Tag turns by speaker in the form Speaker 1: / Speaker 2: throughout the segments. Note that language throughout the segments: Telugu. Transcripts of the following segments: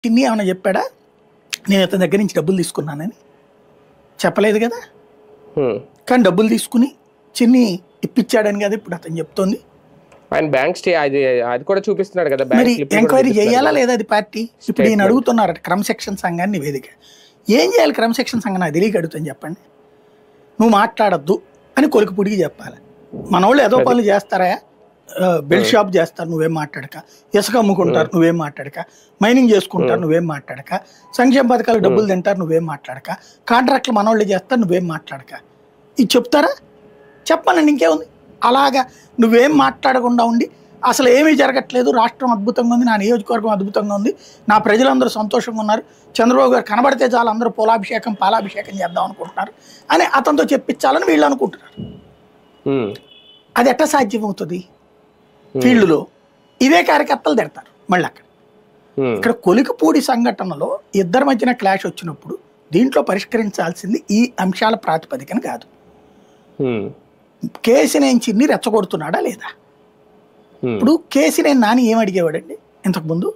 Speaker 1: చిన్ని ఏమైనా చెప్పాడా నేను అతని దగ్గర నుంచి డబ్బులు తీసుకున్నానని? చెప్పలేదు కదా. కానీ డబ్బులు తీసుకుని చిన్ని ఇప్పించాడని కదా ఇప్పుడు అతను చెప్తోంది.
Speaker 2: ఆయన బ్యాంక్ స్టే అది కూడా చూపిస్తున్నాడు కదా.
Speaker 1: మరి ఎంక్వైరీ చేయాలా లేదా అది పార్టీ? ఇప్పుడు ఈయన అడుగుతున్నారట క్రమశిక్షణ సంఘాన్ని నివేదిక. ఏం చేయాలి క్రమశిక్షణ సంఘం? నాకు తెలియక అడుగుతాను చెప్పండి. నువ్వు మాట్లాడద్దు అని కొలికిపూడికి చెప్పాలి. మన వాళ్ళు ఏదో పనులు చేస్తారా? బెల్ట్ షాప్ చేస్తారు, నువ్వేం మాట్లాడక. ఇసుక అమ్ముకుంటారు, నువ్వేం మాట్లాడక. మైనింగ్ చేసుకుంటారు, నువ్వేం మాట్లాడక. సంక్షేమ పథకాలు డబ్బులు తింటారు, నువ్వేం మాట్లాడక. కాంట్రాక్ట్లు మన వాళ్ళు చేస్తారు, నువ్వేం మాట్లాడక. ఇది చెప్తారా? చెప్పానండి, ఇంకేముంది. అలాగా నువ్వేం మాట్లాడకుండా ఉండి అసలు ఏమీ జరగట్లేదు, రాష్ట్రం అద్భుతంగా ఉంది, నా నియోజకవర్గం అద్భుతంగా ఉంది, నా ప్రజలందరూ సంతోషంగా ఉన్నారు, చంద్రబాబు గారు కనబడితే చాలు అందరూ పూలాభిషేకం పాలాభిషేకం చేద్దాం అనుకుంటున్నారు అని అతనితో చెప్పించాలని వీళ్ళు అనుకుంటున్నారు. అది ఎట్లా సాధ్యమవుతుంది? ఫీల్డ్లో ఇవే కార్యకర్తలు తిడతారు మళ్ళీ అక్కడ. ఇక్కడ కొలికిపూడి సంఘటనలో ఇద్దరి మధ్యన క్లాష్ వచ్చినప్పుడు దీంట్లో పరిష్కరించాల్సింది ఈ అంశాల ప్రాతిపదికన కాదు. కేసినేని చిన్ని రెచ్చగొడుతున్నాడా లేదా? ఇప్పుడు కేసినేని నాని ఏం అడిగేవాడండి ఇంతకుముందు?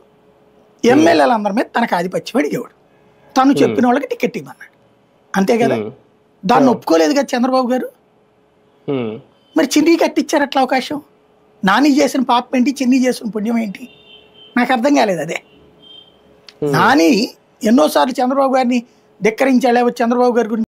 Speaker 1: ఎమ్మెల్యేలందరి మీద తనకు ఆధిపత్యం అడిగేవాడు. తను చెప్పిన వాళ్ళకి టికెట్ ఇవ్వమన్నాడు, అంతే కదా. దాన్ని ఒప్పుకోలేదు కదా చంద్రబాబు గారు. మరి చిన్ని కట్టించారు అట్లా అవకాశం. నాని చేసిన పాపం ఏంటి, చిన్ని చేసిన పుణ్యం ఏంటి? నాకు అర్థం కాలేదు అదే. నాని ఎన్నోసార్లు చంద్రబాబు గారిని ధిక్కరించాడు, చంద్రబాబు గారి గురించి